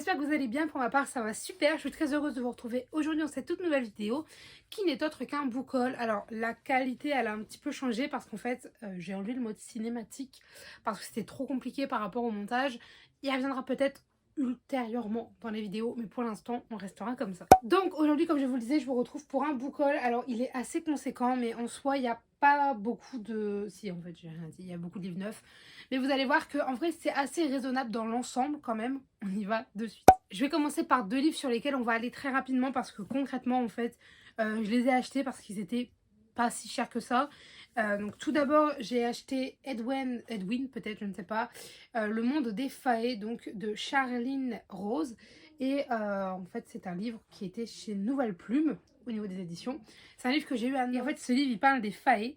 j'espère que vous allez bien. Pour ma part ça va super, je suis très heureuse de vous retrouver aujourd'hui dans cette toute nouvelle vidéo qui n'est autre qu'un book haul. Alors la qualité elle a un petit peu changé parce qu'en fait j'ai enlevé le mode cinématique parce que c'était trop compliqué par rapport au montage. Il reviendra peut-être ultérieurement dans les vidéos, mais pour l'instant on restera comme ça. Donc aujourd'hui, comme je vous le disais, je vous retrouve pour un book haul. Alors il est assez conséquent, mais en soi il n'y a pas beaucoup de... Si, en fait j'ai rien dit, il y a beaucoup de livres neufs, mais vous allez voir que en vrai c'est assez raisonnable dans l'ensemble quand même. On y va de suite. Je vais commencer par deux livres sur lesquels on va aller très rapidement parce que concrètement en fait je les ai achetés parce qu'ils étaient pas si chers que ça. Donc tout d'abord j'ai acheté Edwin peut-être, je ne sais pas, Le Monde des Fae, donc de Charline Rose. Et en fait c'est un livre qui était chez Nouvelle Plume au niveau des éditions. C'est un livre que j'ai eu à... Et en fait ce livre il parle des Fae.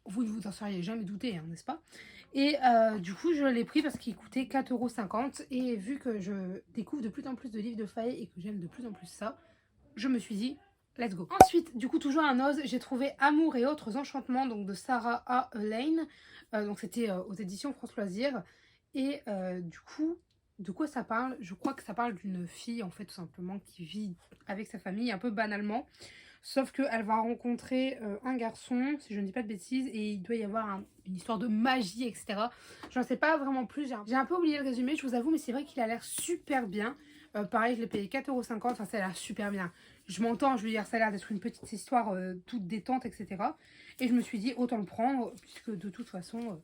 Vous ne vous en seriez jamais douté, hein, n'est-ce pas? Et du coup je l'ai pris parce qu'il coûtait 4,50 €. Et vu que je découvre de plus en plus de livres de Fae et que j'aime de plus en plus ça, je me suis dit let's go. Ensuite, du coup, toujours un Oz, j'ai trouvé Amour et autres enchantements, donc de Sarah A. Lane. Donc c'était aux éditions France Loisirs. Et du coup, de quoi ça parle? Je crois que ça parle d'une fille, en fait, tout simplement, qui vit avec sa famille, un peu banalement. Sauf qu'elle va rencontrer un garçon, si je ne dis pas de bêtises, et il doit y avoir une histoire de magie, etc. J'en sais pas vraiment plus. J'ai un peu oublié le résumé, je vous avoue, mais c'est vrai qu'il a l'air super bien. Pareil, je l'ai payé 4,50 €, enfin ça a l'air super bien. Je m'entends, je veux dire, ça a l'air d'être une petite histoire toute détente, etc. Et je me suis dit, autant le prendre, puisque de toute façon,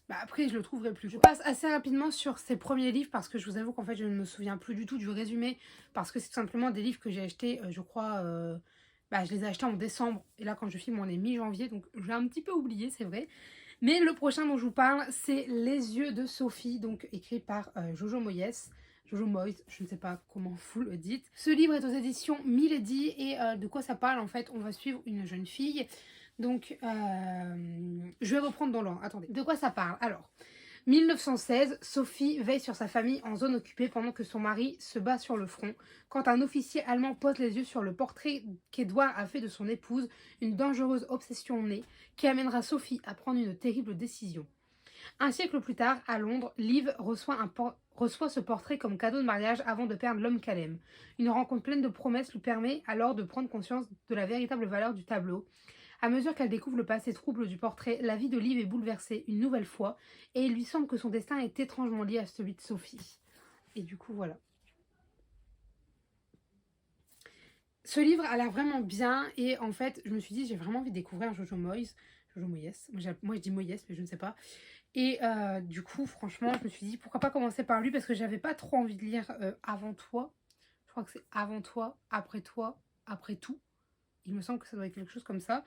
après je le trouverai plus. Je passe assez rapidement sur ces premiers livres, parce que je vous avoue qu'en fait je ne me souviens plus du tout du résumé, parce que c'est tout simplement des livres que j'ai achetés, je crois, je les ai achetés en décembre, et là quand je filme on est mi-janvier, donc j'ai un petit peu oublié, c'est vrai. Mais le prochain dont je vous parle, c'est Les Yeux de Sophie, donc écrit par Jojo Moyes. Jojo Moyes, je ne sais pas comment vous le dites. Ce livre est aux éditions Milady, et de quoi ça parle en fait? On va suivre une jeune fille. Donc, je vais reprendre dans l'ordre. Attendez, de quoi ça parle? Alors, 1916, Sophie veille sur sa famille en zone occupée pendant que son mari se bat sur le front, quand un officier allemand pose les yeux sur le portrait qu'Edouard a fait de son épouse, une dangereuse obsession née qui amènera Sophie à prendre une terrible décision. Un siècle plus tard, à Londres, Liv reçoit ce portrait comme cadeau de mariage avant de perdre l'homme qu'elle aime. Une rencontre pleine de promesses lui permet alors de prendre conscience de la véritable valeur du tableau. À mesure qu'elle découvre le passé trouble du portrait, la vie de Liv est bouleversée une nouvelle fois et il lui semble que son destin est étrangement lié à celui de Sophie. Et du coup, voilà. Ce livre a l'air vraiment bien et en fait, je me suis dit, j'ai vraiment envie de découvrir Jojo Moyes. Jojo Moyes. Moi, je dis Moyes, mais je ne sais pas. Et du coup, franchement, je me suis dit, pourquoi pas commencer par lui parce que j'avais pas trop envie de lire Avant toi. Je crois que c'est Avant toi, après tout. Il me semble que ça doit être quelque chose comme ça.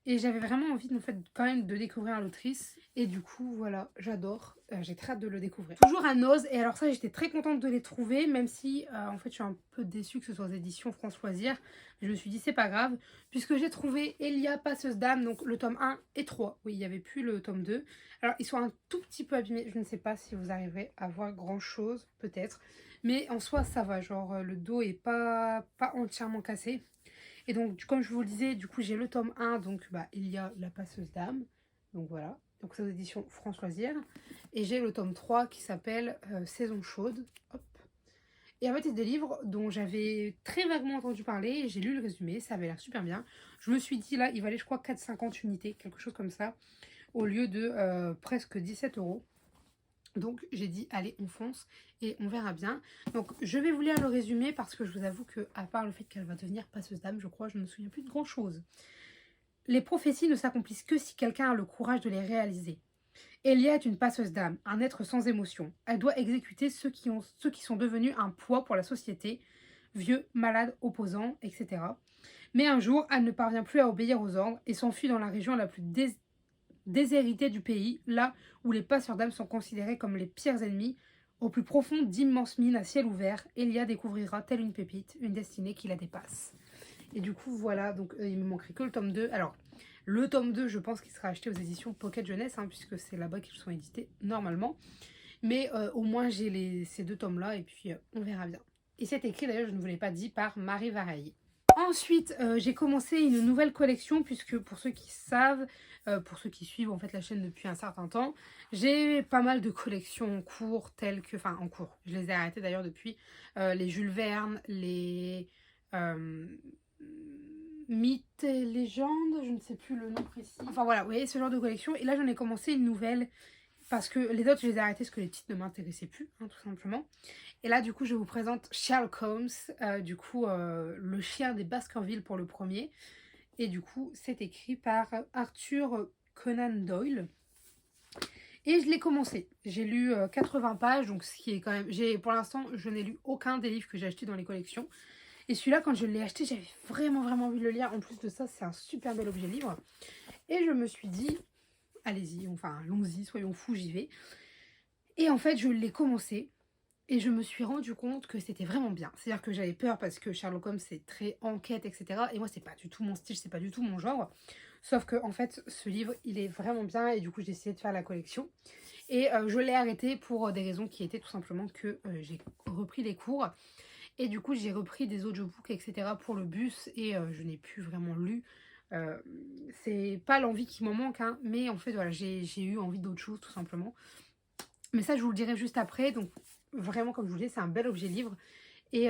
Et j'avais vraiment envie en fait, quand même de découvrir l'autrice. Et du coup, voilà, j'adore. J'ai très hâte de le découvrir. Toujours un Oz. Et alors ça, j'étais très contente de les trouver. Même si, en fait, je suis un peu déçue que ce soit aux éditions France Loisirs. Je me suis dit, c'est pas grave. Puisque j'ai trouvé Elia Passeuse d'âme. Donc le tome 1 et 3. Oui, il n'y avait plus le tome 2. Alors, ils sont un tout petit peu abîmés. Je ne sais pas si vous arriverez à voir grand chose. Peut-être. Mais en soi, ça va. Genre, le dos est pas entièrement cassé. Et donc, comme je vous le disais, du coup, j'ai le tome 1, donc il y a La Passeuse d'âme. Donc voilà, donc c'est aux éditions France Loisirs. Et j'ai le tome 3 qui s'appelle Saison chaude. Hop. Et en fait, c'est des livres dont j'avais très vaguement entendu parler. J'ai lu le résumé, ça avait l'air super bien. Je me suis dit, là, il valait, je crois, 4,50 unités, quelque chose comme ça, au lieu de presque 17 €. Donc j'ai dit allez on fonce et on verra bien. Donc je vais vous lire le résumé parce que je vous avoue que à part le fait qu'elle va devenir passeuse d'âme, je crois, je ne me souviens plus de grand chose. Les prophéties ne s'accomplissent que si quelqu'un a le courage de les réaliser. Elia est une passeuse d'âme, un être sans émotion. Elle doit exécuter ceux qui sont devenus un poids pour la société, vieux, malades, opposants, etc. Mais un jour, elle ne parvient plus à obéir aux ordres et s'enfuit dans la région la plus déshéritée du pays, là où les passeurs d'âmes sont considérés comme les pires ennemis. Au plus profond d'immenses mines à ciel ouvert, Elia découvrira, telle une pépite, une destinée qui la dépasse. Et du coup, voilà, donc il me manquerait que le tome 2. Alors, le tome 2, je pense qu'il sera acheté aux éditions Pocket Jeunesse, puisque c'est là-bas qu'ils sont édités normalement. Mais au moins, j'ai ces deux tomes-là, et puis on verra bien. Et c'est écrit, d'ailleurs, je ne vous l'ai pas dit, par Marie Vareille. ensuite, j'ai commencé une nouvelle collection puisque pour ceux qui savent, pour ceux qui suivent en fait la chaîne depuis un certain temps, j'ai pas mal de collections en cours telles que, enfin en cours, je les ai arrêtées d'ailleurs depuis, les Jules Verne, les euh, mythes et légendes, je ne sais plus le nom précis. Enfin voilà, vous voyez ce genre de collection. Et là j'en ai commencé une nouvelle parce que les autres je les ai arrêtées parce que les titres ne m'intéressaient plus, hein, tout simplement. Et là, du coup, je vous présente Sherlock Holmes, le chien des Baskerville pour le premier. Et du coup, c'est écrit par Arthur Conan Doyle. Et je l'ai commencé. J'ai lu 80 pages, donc ce qui est quand même... Pour l'instant, je n'ai lu aucun des livres que j'ai achetés dans les collections. Et celui-là, quand je l'ai acheté, j'avais vraiment, vraiment envie de le lire. En plus de ça, c'est un super bel objet livre. Et je me suis dit, allez-y, enfin, allons-y, soyons fous, j'y vais. Et en fait, je l'ai commencé. Et je me suis rendu compte que c'était vraiment bien. C'est-à-dire que j'avais peur parce que Sherlock Holmes c'est très enquête, etc. Et moi c'est pas du tout mon style, c'est pas du tout mon genre. Sauf que en fait ce livre il est vraiment bien et du coup j'ai essayé de faire la collection. Et je l'ai arrêté pour des raisons qui étaient tout simplement que j'ai repris les cours. Et du coup j'ai repris des audiobooks, etc. pour le bus et je n'ai plus vraiment lu. C'est pas l'envie qui m'en manque, hein, mais en fait voilà, j'ai eu envie d'autre chose tout simplement. Mais ça je vous le dirai juste après, donc vraiment comme je vous le dis c'est un bel objet livre. Et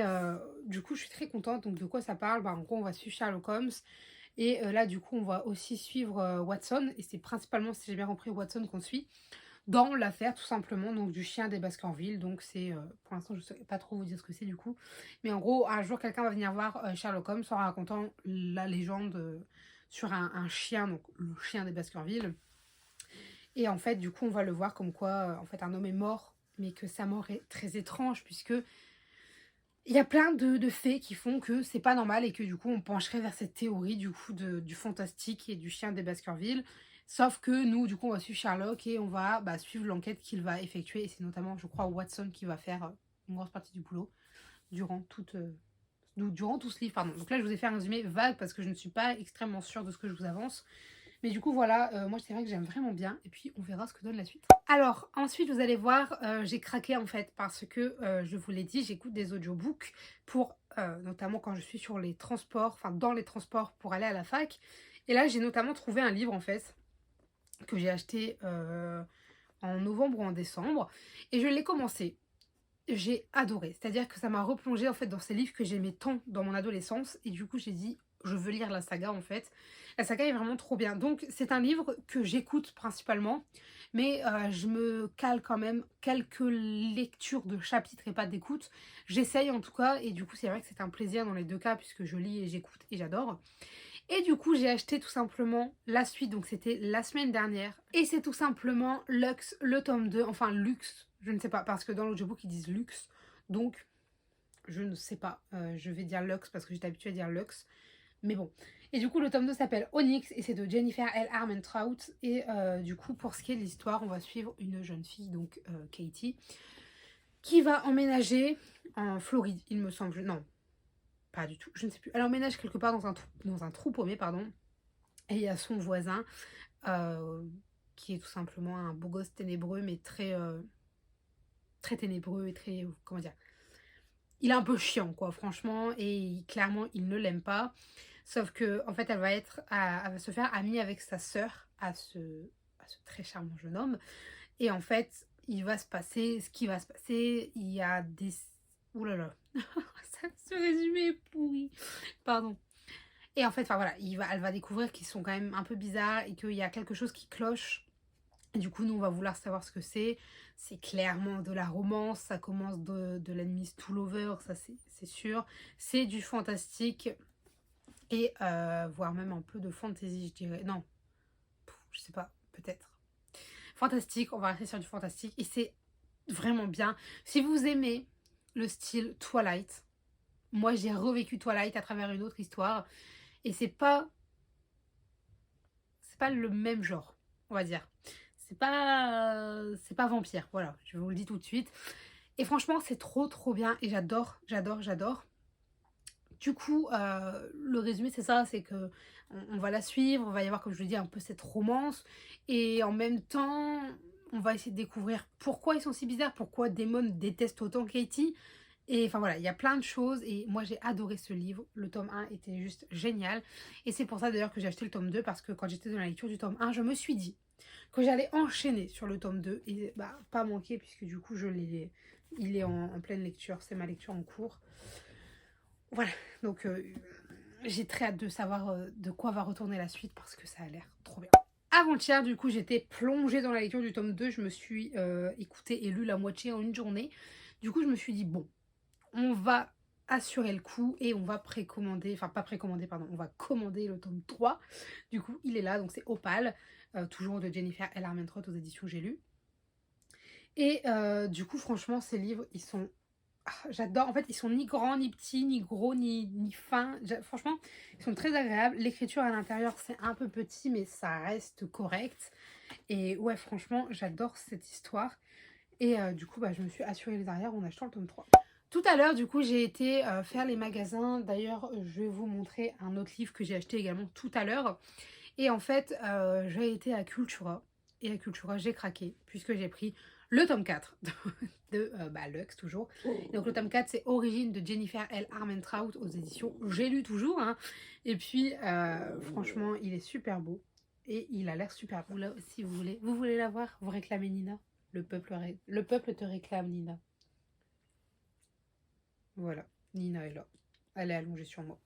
du coup je suis très contente. Donc de quoi ça parle? Bah, en gros on va suivre Sherlock Holmes. Et là du coup on va aussi suivre Watson. Et c'est principalement, si j'ai bien compris, Watson qu'on suit dans l'affaire tout simplement donc du chien des Baskerville. Donc c'est, pour l'instant je ne saurais pas trop vous dire ce que c'est du coup. Mais en gros un jour quelqu'un va venir voir Sherlock Holmes en racontant la légende sur un chien, donc le chien des Baskerville. Et en fait du coup on va le voir comme quoi en fait un homme est mort, mais que sa mort est très étrange puisque il y a plein de faits qui font que c'est pas normal et que du coup on pencherait vers cette théorie du coup du fantastique et du chien des Baskerville. Sauf que nous du coup on va suivre Sherlock et on va suivre l'enquête qu'il va effectuer. Et c'est notamment je crois Watson qui va faire une grosse partie du boulot durant durant tout ce livre. Pardon. Donc là je vous ai fait un résumé vague parce que je ne suis pas extrêmement sûre de ce que je vous avance. Mais du coup voilà, moi c'est vrai que j'aime vraiment bien. Et puis on verra ce que donne la suite. Alors ensuite vous allez voir, j'ai craqué en fait parce que je vous l'ai dit, j'écoute des audiobooks pour notamment quand je suis sur les transports, enfin dans les transports pour aller à la fac. Et là j'ai notamment trouvé un livre en fait que j'ai acheté en novembre ou en décembre. Et je l'ai commencé. J'ai adoré. C'est-à-dire que ça m'a replongé en fait dans ces livres que j'aimais tant dans mon adolescence. Et du coup j'ai dit je veux lire la saga en fait. La saga est vraiment trop bien. Donc c'est un livre que j'écoute principalement. Mais je me cale quand même quelques lectures de chapitres et pas d'écoute. J'essaye en tout cas. Et du coup c'est vrai que c'est un plaisir dans les deux cas puisque je lis et j'écoute et j'adore. Et du coup j'ai acheté tout simplement la suite. Donc c'était la semaine dernière. Et c'est tout simplement Lux, le tome 2. Enfin Lux, je ne sais pas. Parce que dans l'audiobook ils disent Lux. Donc je ne sais pas. Je vais dire Lux parce que j'étais habituée à dire Lux. Mais bon. Et du coup, le tome 2 s'appelle Onyx et c'est de Jennifer L. Armentrout. Et du coup, pour ce qui est de l'histoire, on va suivre une jeune fille, donc Katie, qui va emménager en Floride, il me semble. Non, pas du tout, je ne sais plus. Elle emménage quelque part dans un trou paumé, pardon. Et il y a son voisin, euh, qui est tout simplement un beau gosse ténébreux, mais très ténébreux et très, comment dire, il est un peu chiant, quoi, franchement. Et clairement, il ne l'aime pas. Sauf que en fait, elle va se faire amie avec sa sœur à ce très charmant jeune homme. Et en fait, il va se passer ce qui va se passer. Il y a des... Ouh là là, ce résumé est pourri. Pardon. Et en fait, enfin voilà, elle va découvrir qu'ils sont quand même un peu bizarres et qu'il y a quelque chose qui cloche. Et du coup, nous, on va vouloir savoir ce que c'est. C'est clairement de la romance. Ça commence de l'enemies to lover, ça c'est sûr. C'est du fantastique. Et voire même un peu de fantasy, je dirais. Non, je sais pas, peut-être. Fantastique, on va rester sur du fantastique. Et c'est vraiment bien. Si vous aimez le style Twilight, moi j'ai revécu Twilight à travers une autre histoire. Et c'est pas le même genre, on va dire. C'est pas vampire, voilà, je vous le dis tout de suite. Et franchement, c'est trop bien. Et j'adore, j'adore, j'adore. Du coup, le résumé, c'est ça, c'est que on va la suivre, on va y avoir, comme je le dis, un peu cette romance. Et en même temps, on va essayer de découvrir pourquoi ils sont si bizarres, pourquoi Damon déteste autant Katie. Et enfin voilà, il y a plein de choses et moi j'ai adoré ce livre. Le tome 1 était juste génial. Et c'est pour ça d'ailleurs que j'ai acheté le tome 2 parce que quand j'étais dans la lecture du tome 1, je me suis dit que j'allais enchaîner sur le tome 2 et bah pas manquer puisque du coup il est en pleine lecture, c'est ma lecture en cours. Voilà, donc j'ai très hâte de savoir de quoi va retourner la suite parce que ça a l'air trop bien. Avant-hier, du coup, j'étais plongée dans la lecture du tome 2. Je me suis écoutée et lu la moitié en une journée. Du coup, je me suis dit, bon, on va assurer le coup et on va précommander, enfin pas précommander, pardon, on va commander le tome 3. Du coup, il est là, donc c'est Opale, toujours de Jennifer L. Armentrout aux éditions J'ai lu. Et du coup, franchement, ces livres, ils sont... j'adore, en fait, ils sont ni grands, ni petits, ni gros, ni fins. Franchement, ils sont très agréables. L'écriture à l'intérieur, c'est un peu petit, mais ça reste correct. Et ouais, franchement, j'adore cette histoire. Et du coup, bah, je me suis assurée les arrières en achetant le tome 3. Tout à l'heure, du coup, j'ai été faire les magasins. D'ailleurs, je vais vous montrer un autre livre que j'ai acheté également tout à l'heure. Et en fait, j'ai été à Cultura. Et à Cultura, j'ai craqué, puisque j'ai pris le tome 4 de Lux, toujours. Et donc, le tome 4, c'est Origine de Jennifer L. Armentrout aux éditions J'ai lu toujours. Hein. Et puis, franchement, il est super beau. Et il a l'air super beau. Là, si vous voulez la voir, vous réclamez Nina. Le peuple te réclame, Nina. Voilà, Nina est là. Elle est allongée sur moi.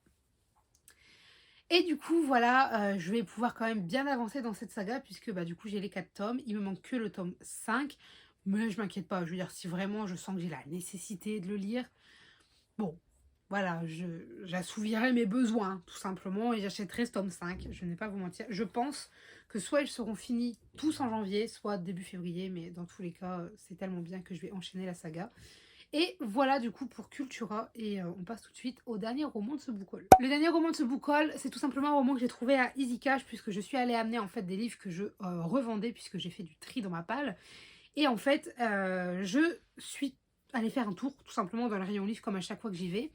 Et du coup, voilà, je vais pouvoir quand même bien avancer dans cette saga, puisque bah, du coup, j'ai les 4 tomes. Il me manque que le tome 5. Mais je m'inquiète pas. Je veux dire, si vraiment je sens que j'ai la nécessité de le lire, bon, voilà, j'assouvirai mes besoins, tout simplement, et j'achèterai ce tome 5. Je n'ai pas à vous mentir. Je pense que soit ils seront finis tous en janvier, soit début février, mais dans tous les cas, c'est tellement bien que je vais enchaîner la saga. Et voilà du coup pour Cultura et on passe tout de suite au dernier roman de ce book haul. Le dernier roman de ce book haul, c'est tout simplement un roman que j'ai trouvé à Easy Cash puisque je suis allée amener en fait des livres que je revendais puisque j'ai fait du tri dans ma palle. Et en fait, je suis allée faire un tour tout simplement dans le rayon livre comme à chaque fois que j'y vais.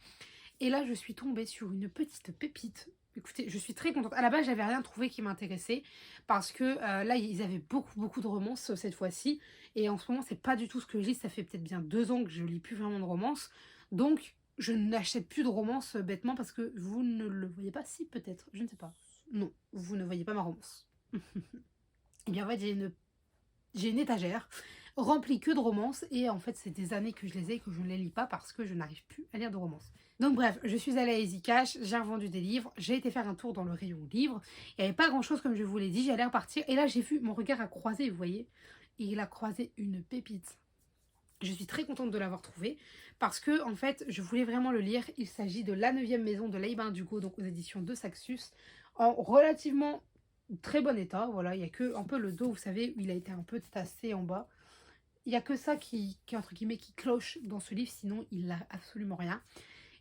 Et là, je suis tombée sur une petite pépite. Écoutez, je suis très contente. À la base, j'avais rien trouvé qui m'intéressait parce que là, ils avaient beaucoup de romances cette fois-ci. Et en ce moment, c'est pas du tout ce que je lis. Ça fait peut-être bien 2 ans que je lis plus vraiment de romances. Donc, je n'achète plus de romances bêtement parce que vous ne le voyez pas. Si, peut-être. Je ne sais pas. Non, vous ne voyez pas ma romance. Et bien, en fait, j'ai une étagère remplie que de romances. Et en fait, c'est des années que je les ai et que je ne les lis pas parce que je n'arrive plus à lire de romances. Donc bref, je suis allée à Easy Cash, j'ai revendu des livres, j'ai été faire un tour dans le rayon livres. Il n'y avait pas grand chose comme je vous l'ai dit, j'allais repartir. Et là j'ai vu, mon regard a croisé, vous voyez, et il a croisé une pépite. Je suis très contente de l'avoir trouvé parce que en fait je voulais vraiment le lire. Il s'agit de La 9e maison de Leigh Bardugo, donc aux éditions de Saxus, en relativement très bon état. Voilà, il n'y a que un peu le dos, vous savez, où il a été un peu tassé en bas. Il n'y a que ça qui entre guillemets qui cloche dans ce livre, sinon il n'a absolument rien.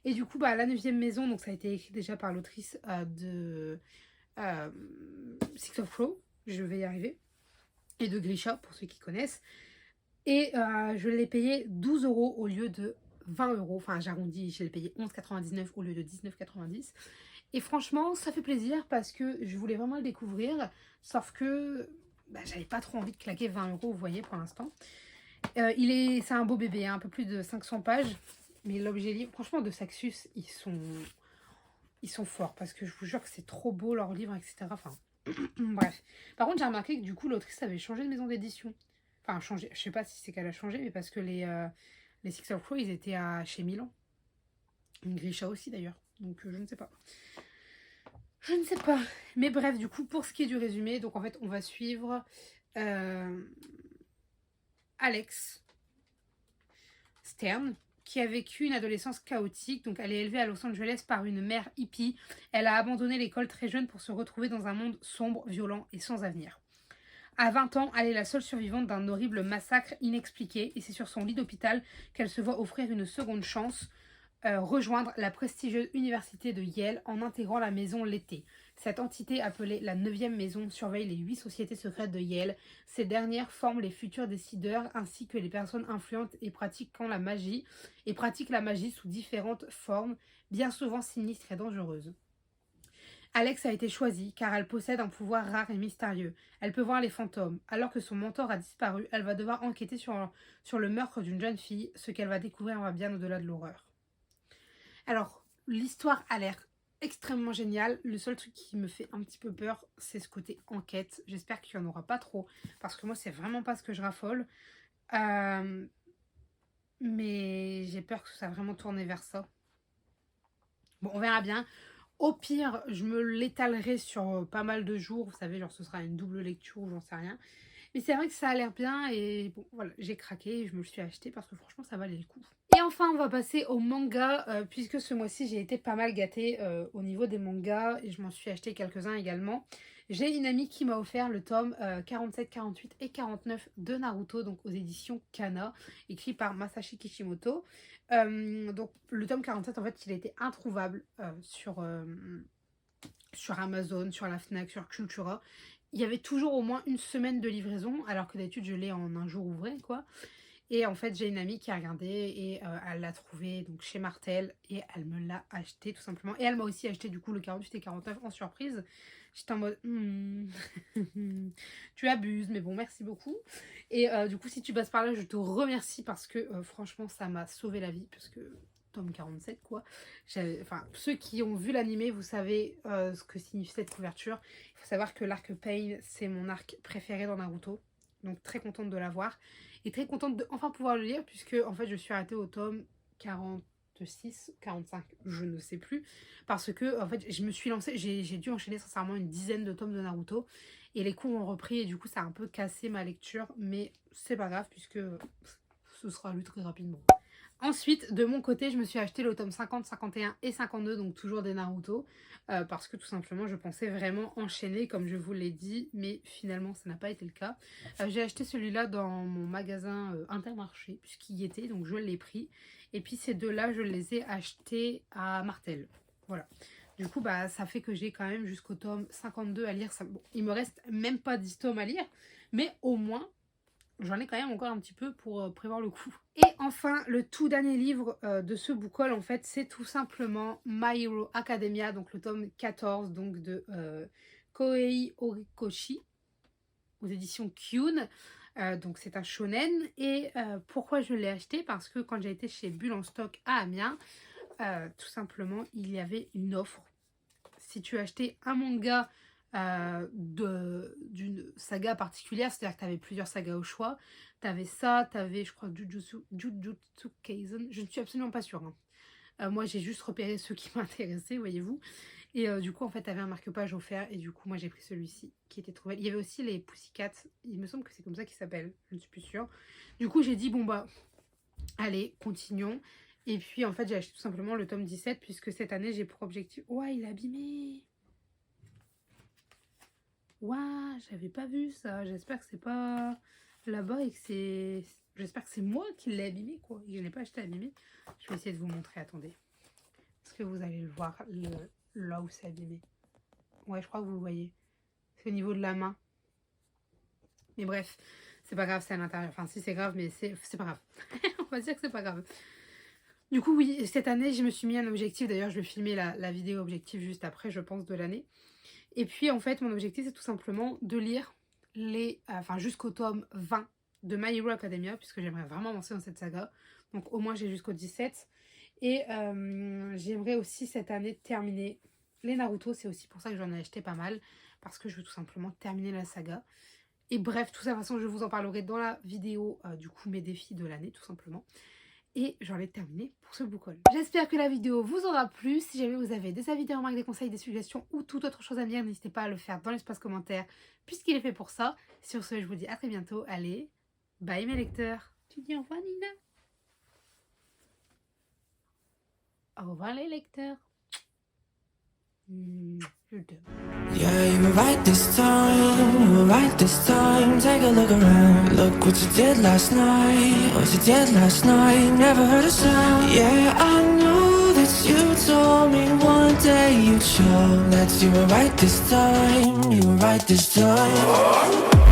Et du coup, bah, La 9e maison, donc ça a été écrit déjà par l'autrice de Six of Crow, je vais y arriver, et de Grisha, pour ceux qui connaissent. Et je l'ai payé 12 € au lieu de 20 €. Enfin, j'arrondis, je l'ai payé 11,99 € au lieu de 19,90 €. Et franchement, ça fait plaisir parce que je voulais vraiment le découvrir, sauf que bah, j'avais pas trop envie de claquer 20 €, vous voyez, pour l'instant. C'est un beau bébé, hein, un peu plus de 500 pages. Mais l'objet livre, franchement, de Saxus, ils sont forts parce que je vous jure que c'est trop beau leur livre, etc. Enfin, bref. Par contre, j'ai remarqué que du coup, l'autrice avait changé de maison d'édition. Enfin, changé, je sais pas si c'est qu'elle a changé, mais parce que les Six of Crow, ils étaient chez Milan. Une Grisha aussi d'ailleurs. Donc, je ne sais pas. Je ne sais pas. Mais bref, du coup, pour ce qui est du résumé, donc en fait, on va suivre Alex Stern, qui a vécu une adolescence chaotique. Donc elle est élevée à Los Angeles par une mère hippie. Elle a abandonné l'école très jeune pour se retrouver dans un monde sombre, violent et sans avenir. À 20 ans, elle est la seule survivante d'un horrible massacre inexpliqué et c'est sur son lit d'hôpital qu'elle se voit offrir une seconde chance, rejoindre la prestigieuse université de Yale en intégrant la maison l'été. Cette entité appelée la 9e maison surveille les 8 sociétés secrètes de Yale. Ces dernières forment les futurs décideurs ainsi que les personnes influentes et pratiquant la magie, pratiquent la magie sous différentes formes, bien souvent sinistres et dangereuses. Alex a été choisie car elle possède un pouvoir rare et mystérieux. Elle peut voir les fantômes. Alors que son mentor a disparu, elle va devoir enquêter sur le meurtre d'une jeune fille. Ce qu'elle va découvrir va bien au-delà de l'horreur. Alors, l'histoire a l'air extrêmement géniale. Le seul truc qui me fait un petit peu peur, c'est ce côté enquête. J'espère qu'il n'y en aura pas trop, parce que moi, c'est vraiment pas ce que je raffole. Mais j'ai peur que ça soit vraiment tourné vers ça. Bon, on verra bien. Au pire, je me l'étalerai sur pas mal de jours. Vous savez, genre ce sera une double lecture ou j'en sais rien. Mais c'est vrai que ça a l'air bien et bon, voilà, j'ai craqué et je me le suis acheté parce que franchement, ça valait le coup. Et enfin, on va passer au manga, puisque ce mois-ci, j'ai été pas mal gâtée au niveau des mangas et je m'en suis acheté quelques-uns également. J'ai une amie qui m'a offert le tome 47, 48 et 49 de Naruto, donc aux éditions Kana, écrit par Masashi Kishimoto. Donc le tome 47, en fait, il était introuvable sur Amazon, sur la Fnac, sur Cultura. Il y avait toujours au moins une semaine de livraison, alors que d'habitude, je l'ai en un jour ouvré, quoi. Et en fait, j'ai une amie qui a regardé et elle l'a trouvé donc chez Martel et elle me l'a acheté tout simplement. Et elle m'a aussi acheté du coup le 48 et 49 en surprise. J'étais en mode tu abuses, mais bon, merci beaucoup. Et du coup, si tu passes par là, je te remercie parce que franchement, ça m'a sauvé la vie. Parce que tome 47, quoi. Enfin, ceux qui ont vu l'animé, vous savez ce que signifie cette couverture. Il faut savoir que l'arc Pain, c'est mon arc préféré dans Naruto. Donc très contente de l'avoir. Et très contente de enfin pouvoir le lire, puisque en fait je suis arrêtée au tome 46, 45, je ne sais plus. Parce que en fait je me suis lancée, j'ai dû enchaîner sincèrement une dizaine de tomes de Naruto. Et les cours ont repris et du coup ça a un peu cassé ma lecture. Mais c'est pas grave puisque ce sera lu très rapidement. Ensuite, de mon côté, je me suis acheté le tome 50, 51 et 52, donc toujours des Naruto, parce que tout simplement, je pensais vraiment enchaîner, comme je vous l'ai dit, mais finalement, ça n'a pas été le cas. J'ai acheté celui-là dans mon magasin Intermarché, puisqu'il y était, donc je l'ai pris. Et puis ces deux-là, je les ai achetés à Martel. Voilà. Du coup, bah, ça fait que j'ai quand même jusqu'au tome 52 à lire. Bon, il me reste même pas 10 tomes à lire, mais au moins, j'en ai quand même encore un petit peu pour prévoir le coup. Et enfin, le tout dernier livre de ce book haul, en fait, c'est tout simplement My Hero Academia, donc le tome 14 donc, de Kohei Horikoshi, aux éditions Kyun. Donc c'est un shonen. Et pourquoi je l'ai acheté? Parce que quand j'ai été chez Bulle en stock à Amiens, tout simplement, il y avait une offre. Si tu achetais un manga d'une saga particulière, c'est-à-dire que tu avais plusieurs sagas au choix. Tu avais ça, tu avais, je crois, Jujutsu Kaisen. Je ne suis absolument pas sûre. Hein. Moi, j'ai juste repéré ceux qui m'intéressaient, voyez-vous. Et du coup, en fait, tu avais un marque-page offert. Et du coup, moi, j'ai pris celui-ci qui était trop belle. Il y avait aussi les Pussycats. Il me semble que c'est comme ça qu'ils s'appellent. Je ne suis plus sûre. Du coup, j'ai dit, bon, bah, allez, continuons. Et puis, en fait, j'ai acheté tout simplement le tome 17 puisque cette année, j'ai pour objectif... Ouais, il est abîmé. Waouh, j'avais pas vu ça. J'espère que c'est pas là-bas et que c'est... J'espère que c'est moi qui l'ai abîmé, quoi. Et que je n'ai pas acheté abîmé. Je vais essayer de vous montrer, attendez. Est-ce que vous allez le voir, là où c'est abîmé? Ouais, je crois que vous le voyez. C'est au niveau de la main. Mais bref, c'est pas grave, c'est à l'intérieur. Enfin, si c'est grave, mais c'est pas grave. On va dire que c'est pas grave. Du coup, oui, cette année, je me suis mis un objectif. D'ailleurs, je vais filmer la vidéo objectif juste après, je pense, de l'année. Et puis, en fait, mon objectif, c'est tout simplement de lire jusqu'au tome 20 de My Hero Academia, puisque j'aimerais vraiment avancer dans cette saga. Donc, au moins, j'ai jusqu'au 17. Et j'aimerais aussi, cette année, terminer les Naruto. C'est aussi pour ça que j'en ai acheté pas mal, parce que je veux tout simplement terminer la saga. Et bref, tout ça, de toute façon, je vous en parlerai dans la vidéo, du coup, mes défis de l'année, tout simplement. Et j'en ai terminé pour ce book haul. J'espère que la vidéo vous aura plu. Si jamais vous avez des avis, des remarques, des conseils, des suggestions ou toute autre chose à me dire, n'hésitez pas à le faire dans l'espace commentaire puisqu'il est fait pour ça. Sur ce, je vous dis à très bientôt. Allez, bye mes lecteurs. Tu dis au revoir Nina. Au revoir les lecteurs. Je t'aime. Yeah, you were right this time, you were right this time. Take a look around, look what you did last night. What you did last night, never heard a sound. Yeah, I know that you told me one day you'd show that you were right this time, you were right this time.